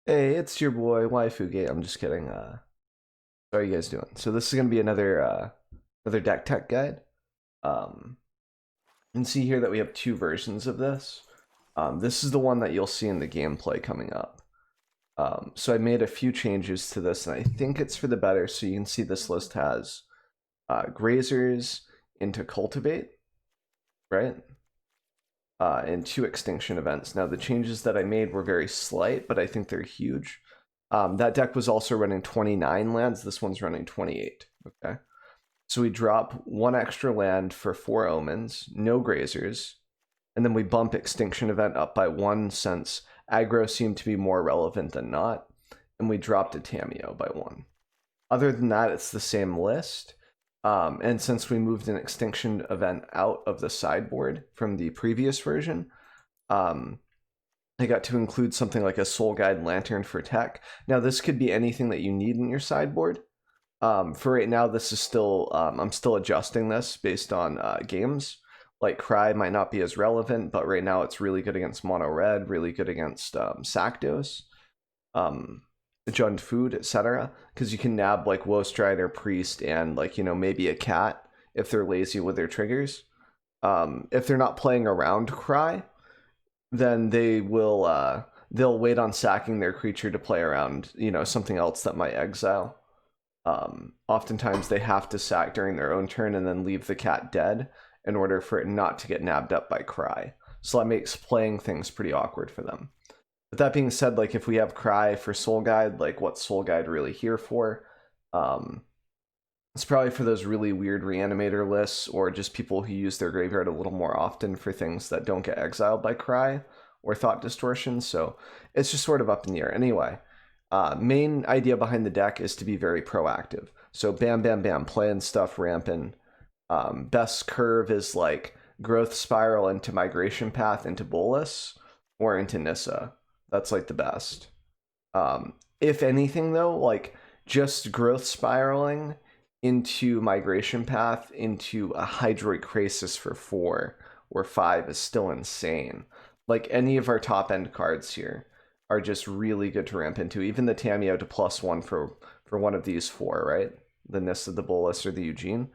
Hey, it's your boy WaifuGate. I'm just kidding. How are you guys doing? So this is gonna be another deck tech guide. Um, you can see here that we have two versions of this. This is the one that you'll see in the gameplay coming up. So I made a few changes to this, and I think it's for the better. So you can see this list has grazers into cultivate, right? And two extinction events. Now the changes that I made were very slight, but I think they're huge. That deck was also running 29 lands. This one's running 28. Okay. So we drop one extra land for 4 omens, no grazers, and then we bump Extinction Event up by 1 since aggro seemed to be more relevant than not, and we dropped a Tameo by 1. Other than that, it's the same list. And since we moved an Extinction Event out of the sideboard from the previous version, I got to include something like a Soul Guide Lantern for tech. Now, this could be anything that you need in your sideboard. For right now, this is still, I'm still adjusting this based on games. Like Cry might not be as relevant, but right now it's really good against Mono Red, really good against Sakdos, Jund Food, etc. Because you can nab like Woe Strider, Priest, and like, maybe a cat if they're lazy with their triggers. If they're not playing around Cry, then they'll wait on sacking their creature to play around, something else that might exile. Oftentimes they have to sack during their own turn and then leave the cat dead in order for it not to get nabbed up by Cry. So that makes playing things pretty awkward for them. But that being said, like if we have Cry for Soul Guide, like what's Soul Guide really here for? It's probably for those really weird reanimator lists or just people who use their graveyard a little more often for things that don't get exiled by Cry or Thought Distortion. So it's just sort of up in the air. Anyway, main idea behind the deck is to be very proactive. So bam, bam, bam, playing stuff rampant. Best curve is like Growth Spiral into Migration Path into Bolas or into Nissa. That's like the best. If anything though, like just Growth Spiraling into Migration Path into a Hydroid Krasis for 4 or 5 is still insane. Like any of our top end cards here are just really good to ramp into. Even the Tameo to +1 for one of these 4, right? The Nissa, the Bolas, or the Eugene.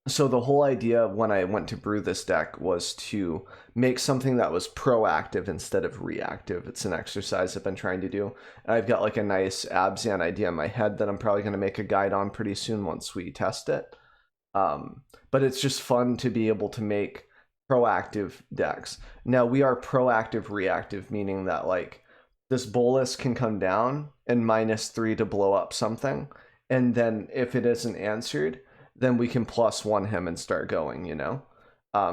So the whole idea when I went to brew this deck was to make something that was proactive instead of reactive. It's an exercise I've been trying to do. And I've got like a nice Abzan idea in my head that I'm probably going to make a guide on pretty soon once we test it. But it's just fun to be able to make proactive decks. Now we are proactive reactive, meaning that like this Bolus can come down and -3 to blow up something. And then if it isn't answered, then we can +1 him and start going,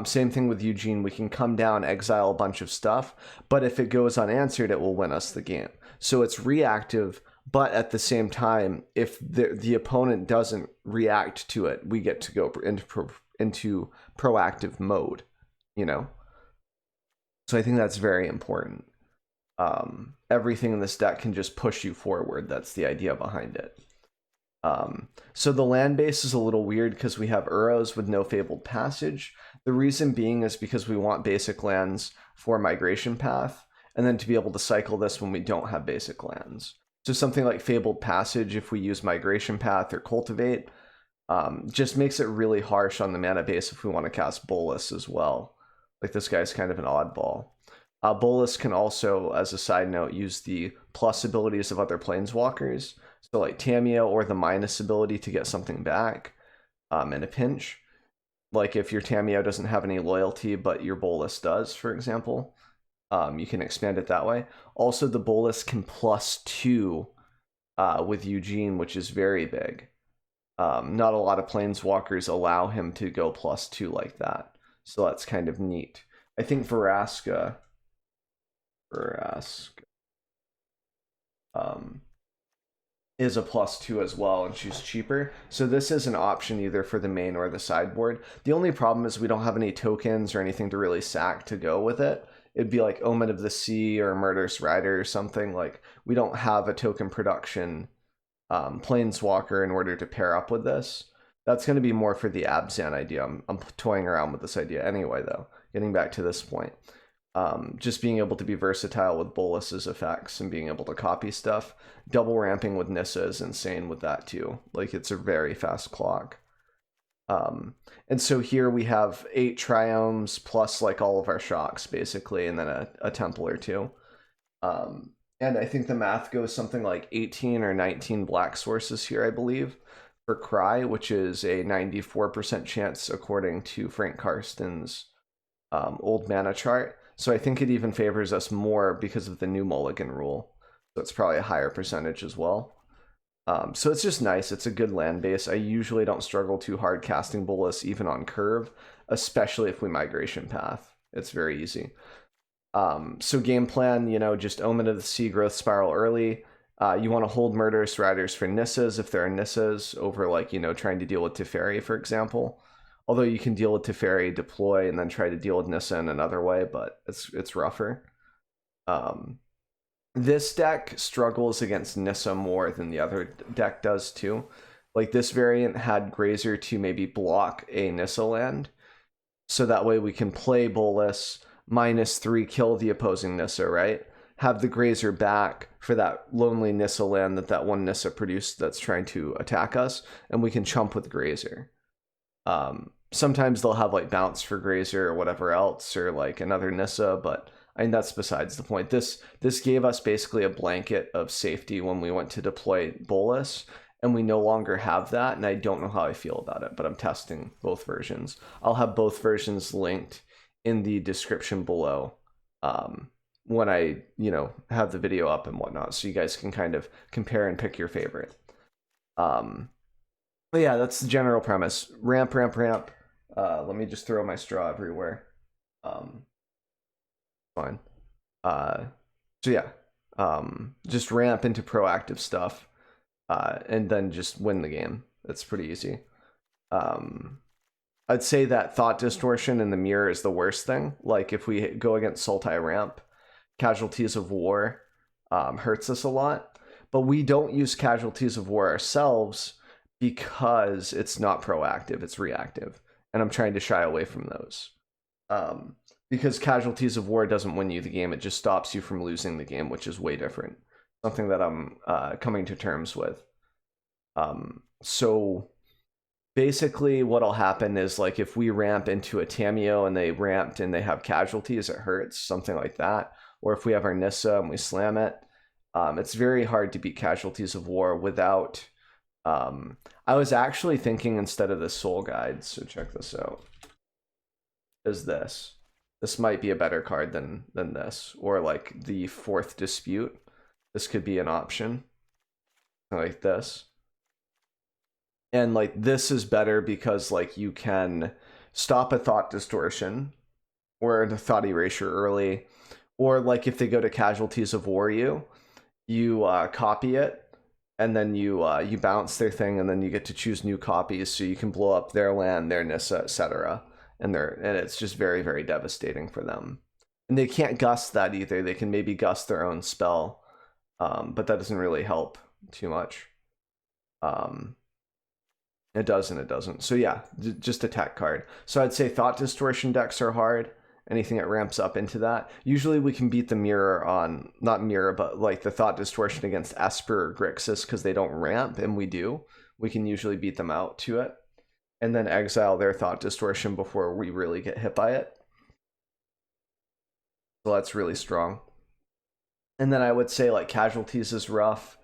Same thing with Eugene. We can come down, exile a bunch of stuff, but if it goes unanswered, it will win us the game. So it's reactive, but at the same time, if the opponent doesn't react to it, we get to go into proactive mode, So I think that's very important. Everything in this deck can just push you forward. That's the idea behind it. So the land base is a little weird because we have Uros with no Fabled Passage. The reason being is because we want basic lands for Migration Path, and then to be able to cycle this when we don't have basic lands. So something like Fabled Passage, if we use Migration Path or Cultivate, just makes it really harsh on the mana base if we want to cast Bolas as well. Like this guy's kind of an oddball. Bolas can also, as a side note, use the plus abilities of other planeswalkers. So like Tameo or the minus ability to get something back in a pinch. Like if your Tameo doesn't have any loyalty, but your Bolas does, for example, you can expand it that way. Also, the Bolas can +2 with Eugene, which is very big. Not a lot of planeswalkers allow him to go +2 like that. So that's kind of neat. I think Vraska is a +2 as well, and she's cheaper. So this is an option either for the main or the sideboard. The only problem is we don't have any tokens or anything to really sack to go with it. It'd be like Omen of the Sea or Murderous Rider or something. Like we don't have a token production planeswalker in order to pair up with this. That's going to be more for the Abzan idea. I'm toying around with this idea anyway, though. Getting back to this point. Just being able to be versatile with Bolas's effects and being able to copy stuff. Double ramping with Nissa is insane with that too. Like, it's a very fast clock. And so here we have 8 triomes plus like all of our shocks basically, and then a temple or two. And I think the math goes something like 18 or 19 black sources here, I believe, for Cry, which is a 94% chance according to Frank Karsten's old mana chart. So I think it even favors us more because of the new mulligan rule. So it's probably a higher percentage as well. So it's just nice. It's a good land base. I usually don't struggle too hard casting Bolas even on curve, especially if we migration path. It's very easy. So game plan, you know, just Omen of the Sea, Growth Spiral early. You want to hold Murderous Riders for Nissas if there are Nissas over, like, you know, trying to deal with Teferi, for example. Although you can deal with Teferi, deploy, and then try to deal with Nissa in another way, but it's rougher. This deck struggles against Nissa more than the other deck does too. Like, this variant had Grazer to maybe block a Nissa land, so that way we can play Bolas, -3, kill the opposing Nissa, right? Have the Grazer back for that lonely Nissa land that one Nissa produced that's trying to attack us, and we can chump with Grazer. Sometimes they'll have like bounce for Grazer or whatever else, or like another Nissa, but I mean, that's besides the point. This gave us basically a blanket of safety when we went to deploy Bolas, and we no longer have that, and I don't know how I feel about it, but I'm testing both versions. I'll have both versions linked in the description below when I, you know, have the video up and whatnot, so you guys can kind of compare and pick your favorite. But yeah, that's the general premise. Ramp, ramp, ramp. Let me just throw my straw everywhere. Fine. So yeah, just ramp into proactive stuff, and then just win the game. It's pretty easy. I'd say that Thought Distortion in the mirror is the worst thing. Like, if we go against Sultai ramp, Casualties of War hurts us a lot, but we don't use Casualties of War ourselves because it's not proactive, it's reactive, and I'm trying to shy away from those. Because Casualties of War doesn't win you the game, it just stops you from losing the game, which is way different. Something that I'm coming to terms with. So basically what'll happen is, like, if we ramp into a Tamiyo and they ramped and they have casualties, it hurts, something like that. Or if we have our Nissa and we slam it, it's very hard to beat Casualties of War without... I was actually thinking, instead of the Soul Guide, so check this out, is this. This might be a better card than this, or like the Fourth Dispute. This could be an option, like this. And like, this is better because, like, you can stop a Thought Distortion or the Thought Erasure early, or like if they go to Casualties of War, you copy it, and then you bounce their thing, and then you get to choose new copies, so you can blow up their land, their Nissa, etc. And it's just very, very devastating for them. And they can't gust that either. They can maybe gust their own spell, but that doesn't really help too much. It does and it doesn't. So yeah, just a tech card. So I'd say Thought Distortion decks are hard. Anything that ramps up into that. Usually we can beat the mirror on, not mirror, but like the Thought Distortion against Esper or Grixis, because they don't ramp, and we do. We can usually beat them out to it, and then exile their Thought Distortion before we really get hit by it. So that's really strong. And then I would say, like, Casualties is rough.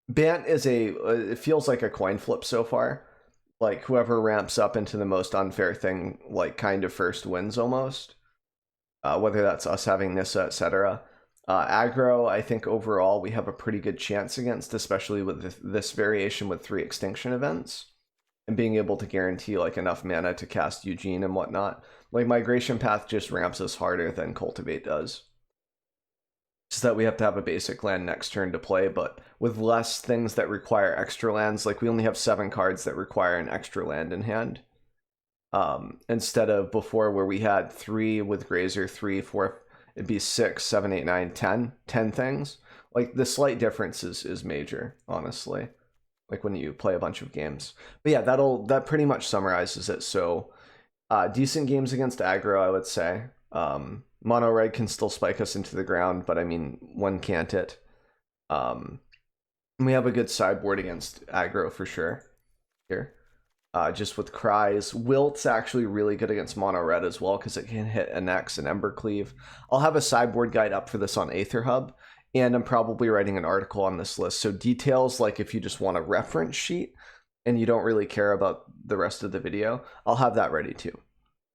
Bant is it feels like a coin flip so far. Like, whoever ramps up into the most unfair thing, like, kind of first wins almost. Whether that's us having Nissa, etc. Aggro, I think overall we have a pretty good chance against, especially with this variation with 3 extinction events, and being able to guarantee like enough mana to cast Eugene and whatnot. Like, Migration Path just ramps us harder than Cultivate does. Just that we have to have a basic land next turn to play, but with less things that require extra lands. Like, we only have 7 cards that require an extra land in hand. Instead of before, where we had 3 with Grazer, 3, 4, it'd be 6, 7, 8, 9, 10 things. Like, the slight difference is major, honestly, like when you play a bunch of games. But yeah, that pretty much summarizes it. So decent games against aggro, I would say. Mono red can still spike us into the ground, but I mean, one can't it? We have a good sideboard against aggro for sure here. Just with cries. Wilt's actually really good against mono red as well because it can hit an X and Embercleave. I'll have a sideboard guide up for this on Aether Hub, and I'm probably writing an article on this list. So details like if you just want a reference sheet and you don't really care about the rest of the video, I'll have that ready too.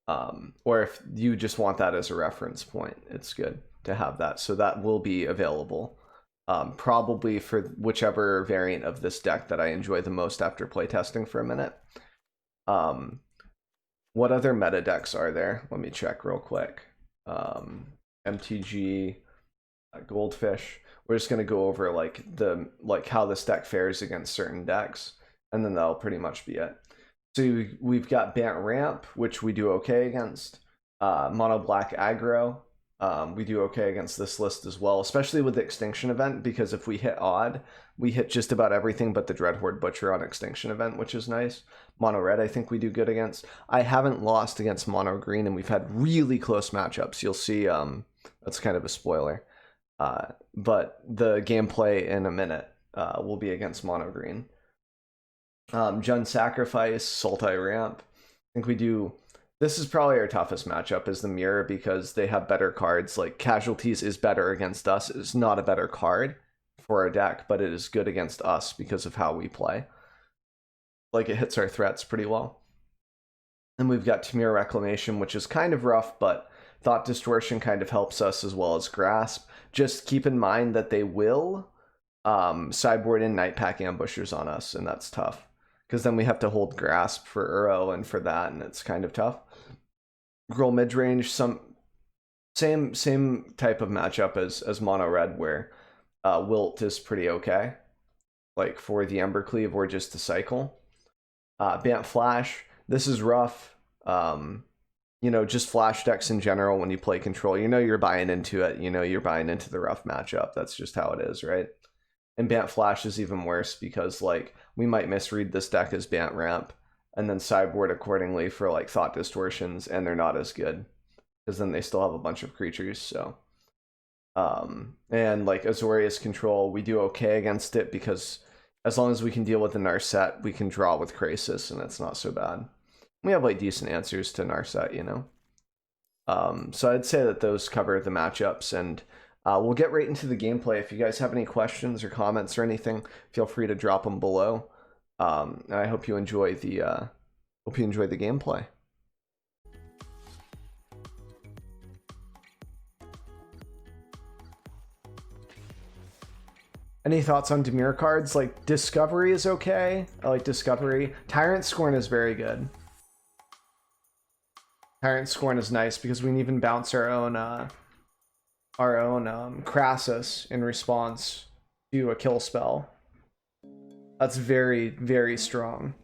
Or if you just want that as a reference point, it's good to have that. So that will be available. Probably for whichever variant of this deck that I enjoy the most after playtesting for a minute. What other meta decks are there? Let me check real quick. MTG, Goldfish. We're just gonna go over like how this deck fares against certain decks, and then that'll pretty much be it. So we've got Bant Ramp, which we do okay against. Mono Black Aggro. We do okay against this list as well, especially with the Extinction Event, because if we hit odd, we hit just about everything but the Dreadhorde Butcher on Extinction Event, which is nice. Mono Red, I think we do good against. I haven't lost against Mono Green, and we've had really close matchups. You'll see, that's kind of a spoiler. But the gameplay in a minute will be against Mono Green. Jund Sacrifice, Sultai Ramp. I think we do... This is probably our toughest matchup is the Mirror because they have better cards. Like Casualties is better against us. It's not a better card for our deck, but it is good against us because of how we play. Like it hits our threats pretty well. And we've got Tamir Reclamation, which is kind of rough, but Thought Distortion kind of helps us as well as Grasp. Just keep in mind that they will sideboard in Night Pack Ambushers on us, and that's tough. Because then we have to hold Grasp for Uro and for that, and it's kind of tough. Growl Midrange, same type of matchup as Mono Red, where Wilt is pretty okay, like for the Embercleave or just to cycle. Bant Flash, this is rough. You know, just Flash decks in general when you play Control, you know you're buying into it, you know you're buying into the rough matchup. That's just how it is, right? And Bant Flash is even worse because, like, we might misread this deck as Bant Ramp and then sideboard accordingly for, like, Thought Distortions, and they're not as good because then they still have a bunch of creatures, so. And, like, Azorius Control, we do okay against it because as long as we can deal with the Narset, we can draw with Krasis, and it's not so bad. We have, like, decent answers to Narset, you know? So I'd say that those cover the matchups, and... we'll get right into the gameplay. If you guys have any questions or comments or anything, feel free to drop them below. And I hope you enjoy the gameplay. Any thoughts on Dimir cards? Like Discovery is okay. I like Discovery. Tyrant Scorn is very good. Tyrant Scorn is nice because we can even bounce our own Crassus in response to a kill spell. That's very, very strong.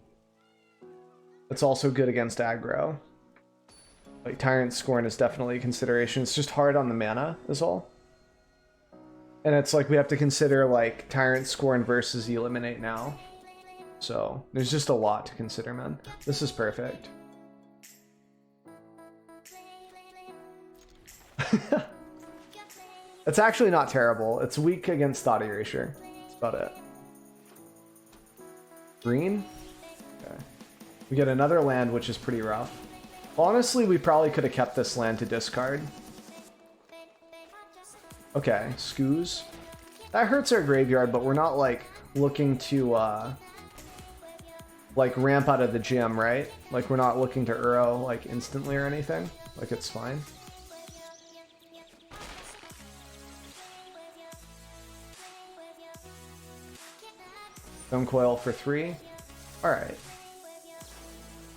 It's also good against aggro. Like Tyrant Scorn is definitely a consideration. It's just hard on the mana is all. And it's like we have to consider like Tyrant Scorn versus Eliminate now. So there's just a lot to consider, man. This is perfect. It's actually not terrible. It's weak against Thought Erasure. That's about it. Green? Okay. We get another land, which is pretty rough. Honestly, we probably could have kept this land to discard. Okay, Skoos. That hurts our graveyard, but we're not, like, looking to, like, ramp out of the gym, right? Like, we're not looking to Uro, like, instantly or anything. Like, it's fine. Stone Coil for 3. Alright.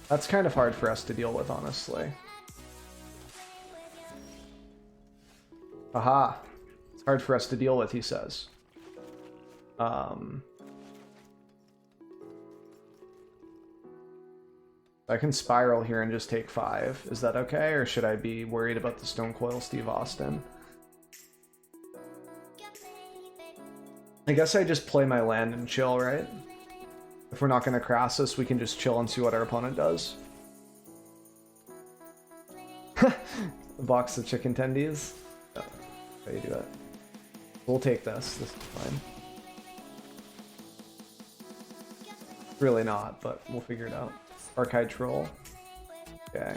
That's kind of hard for us to deal with, honestly. Aha. It's hard for us to deal with, he says. I can Spiral here and just take 5. Is that okay? Or should I be worried about the Stone Coil Steve Austin? I guess I just play my land and chill, right? If we're not going to Crassus, we can just chill and see what our opponent does. A box of chicken tendies. Oh, how do you do it? We'll take this. This is fine. Really not, but we'll figure it out. Archive troll. Okay.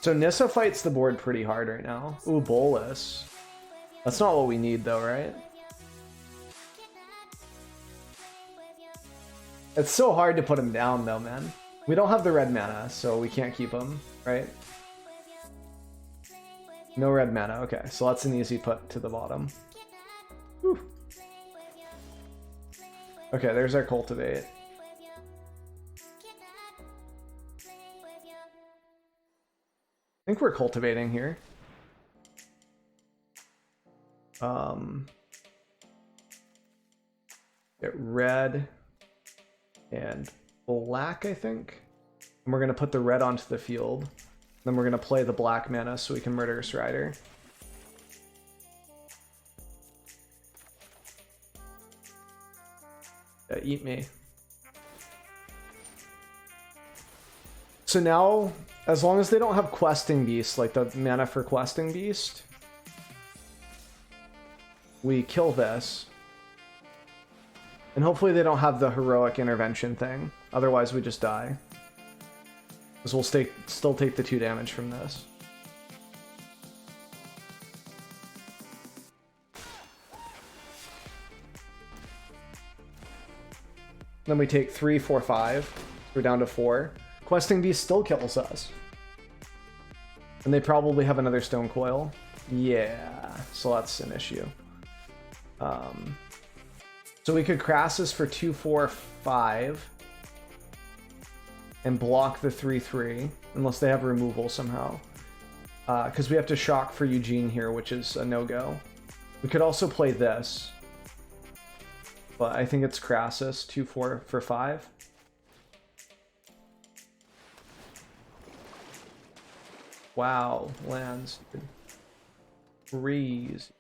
So Nissa fights the board pretty hard right now. Ooh, Bolas. That's not what we need though, right? It's so hard to put him down though, man. We don't have the red mana, so we can't keep him, right? No red mana, okay. So that's an easy put to the bottom. Whew. Okay, there's our cultivate. I think we're cultivating here. Get red and black, I think. And we're gonna put the red onto the field. Then we're gonna play the black mana so we can Murderous Rider. Yeah, eat me. So now, as long as they don't have Questing Beast, like the mana for Questing Beast, we kill this. And hopefully they don't have the Heroic Intervention thing. Otherwise we just die. Because we'll still take the 2 damage from this. Then we take 3, 4, 5. We're down to 4. Questing Beast still kills us. And they probably have another Stone Coil. Yeah, so that's an issue. So we could Crassus for 2, 4, 5. And block the 3, 3. Unless they have removal somehow. Because we have to shock for Eugene here, which is a no-go. We could also play this. But I think it's Crassus, 2, 4 for 5. Wow, lands. Freeze.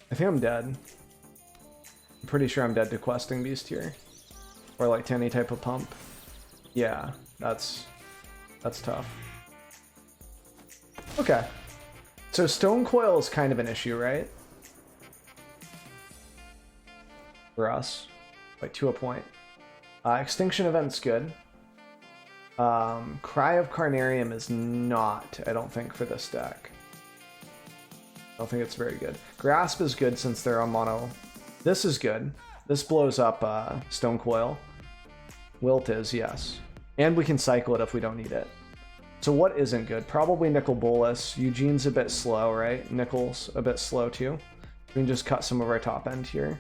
I think I'm dead. I'm pretty sure I'm dead to Questing Beast here. Or like to any type of pump. Yeah, that's tough. Okay. So Stone Coil is kind of an issue, right? For us. Like to a point. Extinction Event's good. Cry of Carnarium is not, I don't think, for this deck. I don't think it's very good. Grasp is good since they're on mono. This is good. This blows up Stone Coil. Wilt is, yes. And we can cycle it if we don't need it. So what isn't good? Probably Nickel Bolas. Eugene's a bit slow, right? Nickel's a bit slow too. We can just cut some of our top end here.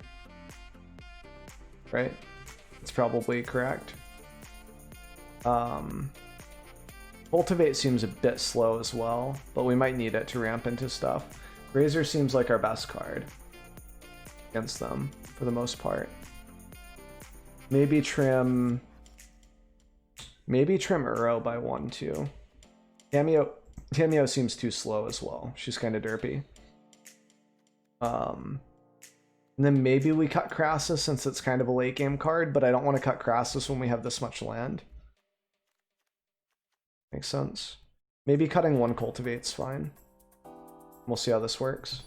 Right? It's probably correct. Cultivate seems a bit slow as well, but we might need it to ramp into stuff. Razor seems like our best card against them, for the most part. Maybe trim Uro by 1, 2. Tamio seems too slow as well. She's kind of derpy. And then maybe we cut Crassus since it's kind of a late game card, but I don't want to cut Crassus when we have this much land. Makes sense. Maybe cutting 1 Cultivate's fine. We'll see how this works.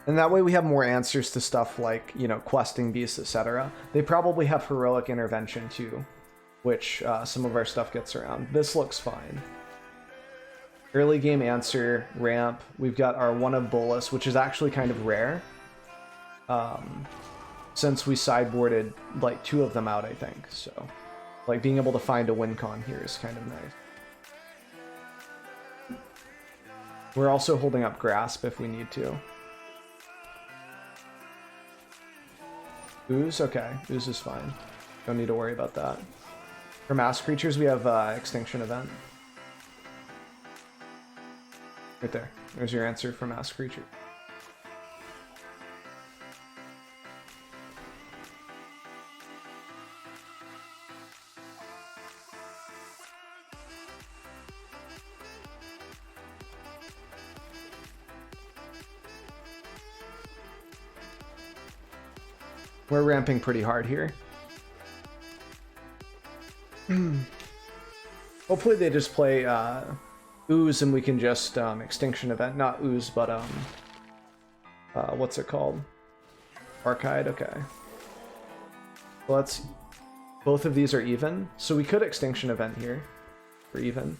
And that way we have more answers to stuff like, you know, Questing Beasts, etc. They probably have Heroic Intervention too, which some of our stuff gets around. This looks fine. Early game answer, ramp. We've got our one of Bolas, which is actually kind of rare. Since we sideboarded like 2 of them out, I think. So, like being able to find a win con here is kind of nice. We're also holding up Grasp if we need to. Ooze? Okay. Ooze is fine. Don't need to worry about that. For mass creatures, we have Extinction Event. Right there. There's your answer for mass creature. We're ramping pretty hard here. Hopefully they just play Ooze and we can just Extinction Event. Not Ooze, but what's it called? Archide, okay. Well, let's... Both of these are even, so we could Extinction Event here for even.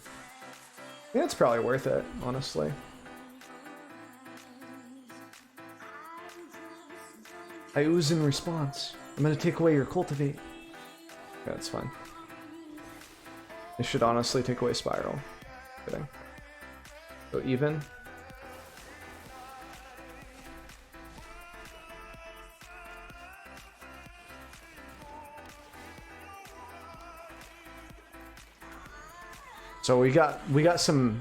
I think it's probably worth it, honestly. I ooze in response. I'm gonna take away your cultivate. Yeah, that's fine. I should honestly take away spiral. Kidding. So even. So we got some.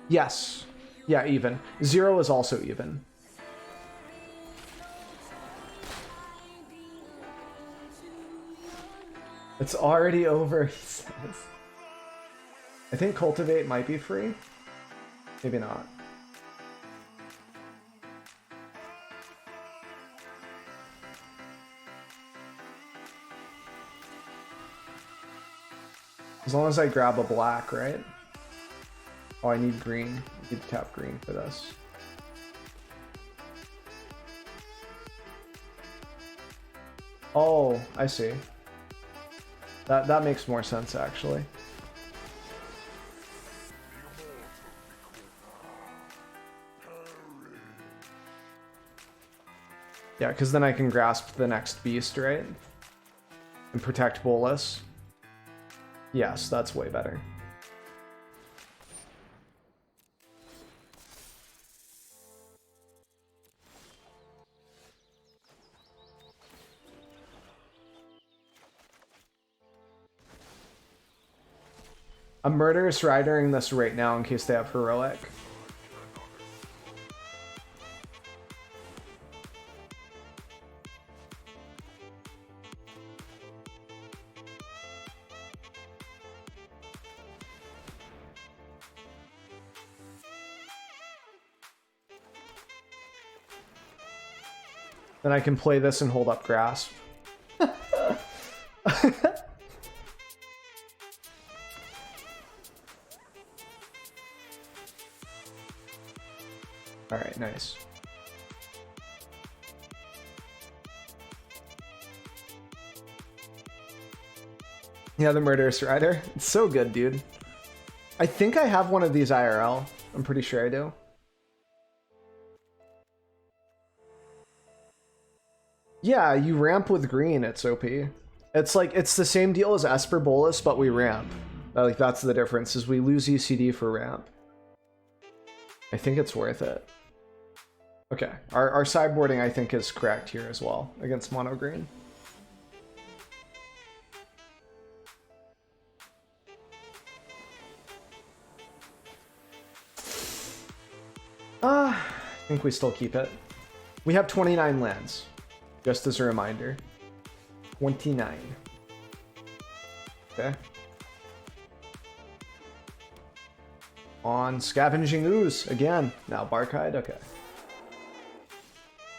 Yes. Yeah, even. 0 is also even. It's already over, he says. I think Cultivate might be free. Maybe not. As long as I grab a black, right? Oh, I need green. I need to tap green for this. Oh, I see. That makes more sense, actually. Yeah, because then I can grasp the next beast, right? And protect Bolas. Yes, that's way better. I'm Murderous Ridering this right now in case they have Heroic. Then I can play this and hold up Grasp. Alright, nice. Yeah, the Murderous Rider. It's so good, dude. I think I have one of these IRL. I'm pretty sure I do. Yeah, you ramp with green, it's OP. It's like, it's the same deal as Esper Bolas, but we ramp. Like, that's the difference, is we lose UCD for ramp. I think it's worth it. Okay, our sideboarding I think is correct here as well, against mono green. I think we still keep it. We have 29 lands, just as a reminder. 29. Okay. On Scavenging Ooze, again. Now Barkhide, okay.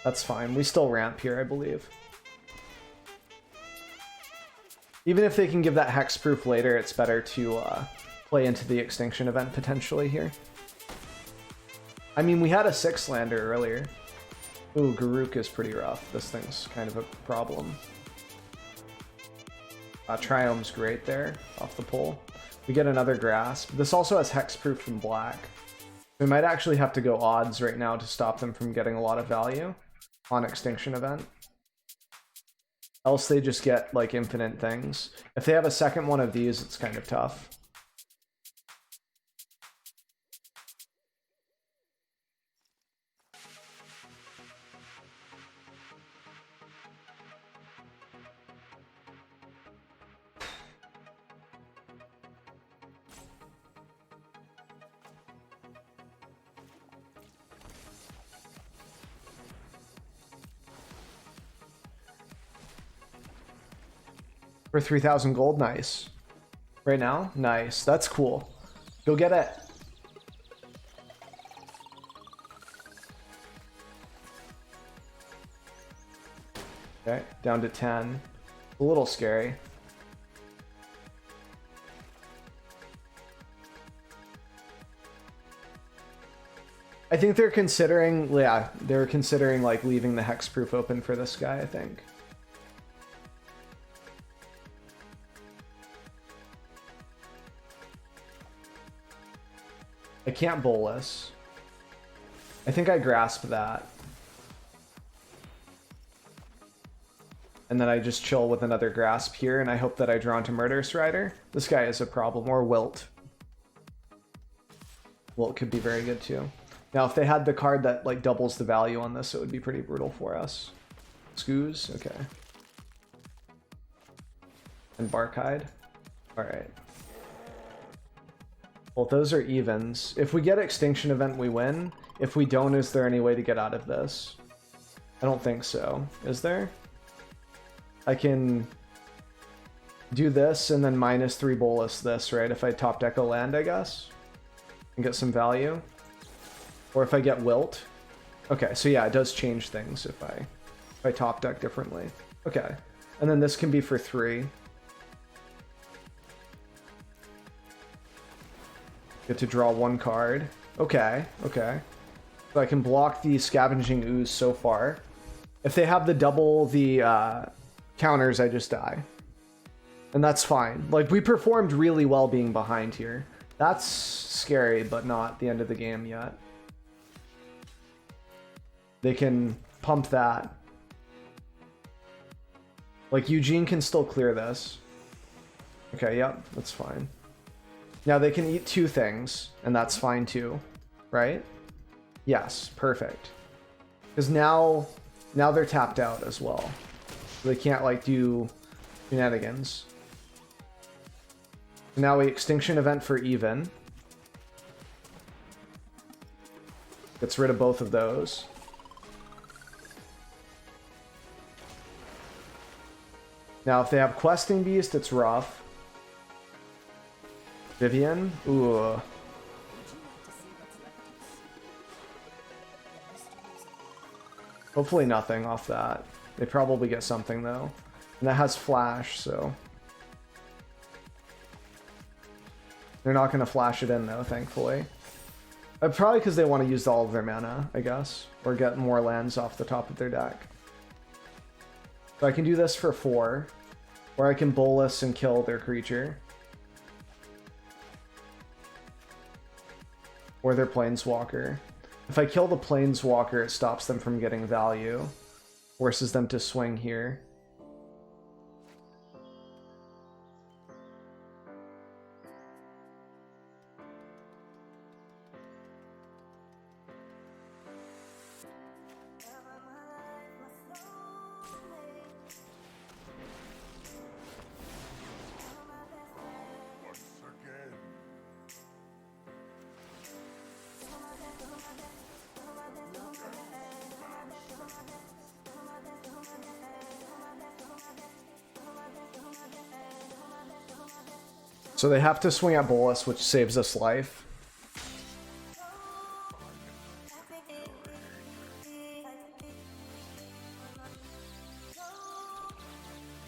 That's fine, we still ramp here, I believe. Even if they can give that hexproof later, it's better to play into the Extinction Event potentially here. I mean, we had a 6-lander earlier. Ooh, Garruk is pretty rough. This thing's kind of a problem. Triome's great there, off the pole. We get another Grasp. This also has hexproof from black. We might actually have to go odds right now to stop them from getting a lot of value on Extinction Event. Else they just get, like, infinite things. If they have a second one of these, it's kind of tough. For 3,000 gold, nice. Right now? Nice, that's cool. Go get it. Okay, down to 10. A little scary. I think they're considering, yeah, they're considering like leaving the hexproof open for this guy, I think. I can't Bolas. I think I grasp that. And then I just chill with another grasp here, and I hope that I draw into Murderous Rider. This guy is a problem, or Wilt. Wilt could be very good too. Now, if they had the card that like doubles the value on this, it would be pretty brutal for us. Scoos, okay. And Barkhide. Alright. Well, those are evens. If we get Extinction Event, we win. If we don't, is there any way to get out of this? I don't think so. Is there? I can do this and then -3 Bolas this, right? If I top deck a land, I guess. And get some value. Or if I get Wilt. Okay, so yeah, it does change things if I top deck differently. Okay. And then this can be for 3. Get to draw 1 card. Okay, okay. So I can block the Scavenging Ooze so far. If they have the double the counters, I just die. And that's fine. Like, we performed really well being behind here. That's scary, but not the end of the game yet. They can pump that. Like, Eugene can still clear this. Okay, yep, that's fine. Now they can eat 2 things, and that's fine too, right? Yes, perfect. Because now they're tapped out as well. They can't like do shenanigans. Now we Extinction Event for even. Gets rid of both of those. Now if they have Questing Beast, it's rough. Vivian? Ooh. Hopefully nothing off that. They probably get something though. And that has flash, so. They're not going to flash it in though, thankfully. Probably because they want to use all of their mana, I guess. Or get more lands off the top of their deck. So I can do this for 4. Or I can Bolas and kill their creature. Or their Planeswalker. If I kill the Planeswalker, it stops them from getting value. Forces them to swing here. So they have to swing at Bolas, which saves us life.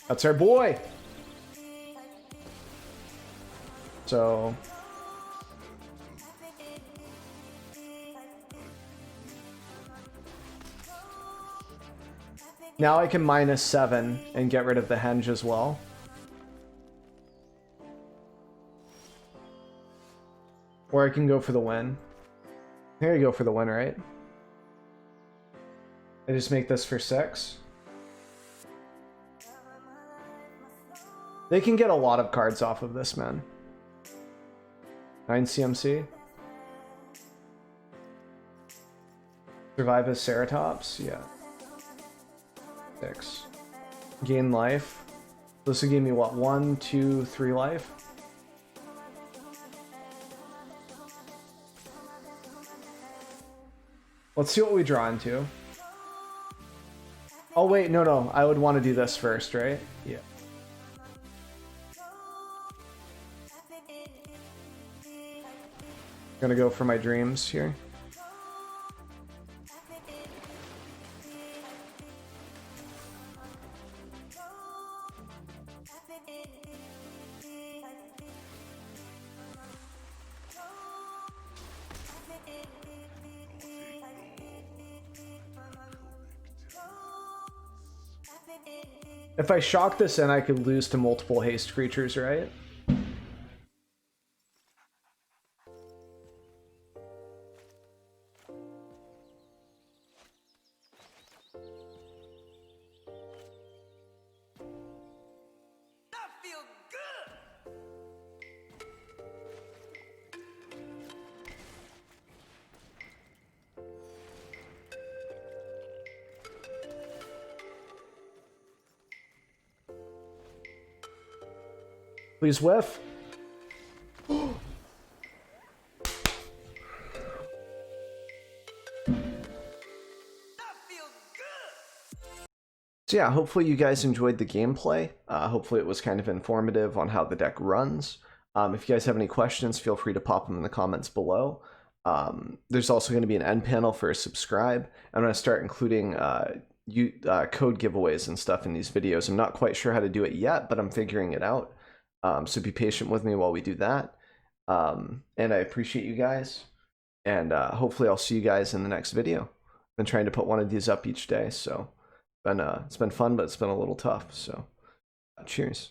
That's our boy! So... now I can -7 and get rid of the henge as well. Or I can go for the win. Here you go for the win, right? I just make this for 6. They can get a lot of cards off of this, man. 9 CMC. Survive as Ceratops? Yeah. 6. Gain life. This will give me what? 1, 2, 3 life? Let's see what we draw into. Oh wait, no, I would want to do this first, right? Yeah. Gonna go for my dreams here. If I shock this in, I could lose to multiple haste creatures, right? Please whiff. So yeah, hopefully you guys enjoyed the gameplay. Hopefully it was kind of informative on how the deck runs. If you guys have any questions, feel free to pop them in the comments below. There's also going to be an end panel for a subscribe. I'm going to start including code giveaways and stuff in these videos. I'm not quite sure how to do it yet, but I'm figuring it out. So be patient with me while we do that. And I appreciate you guys. And hopefully I'll see you guys in the next video. I've been trying to put one of these up each day, so it's been fun, but it's been a little tough. So cheers.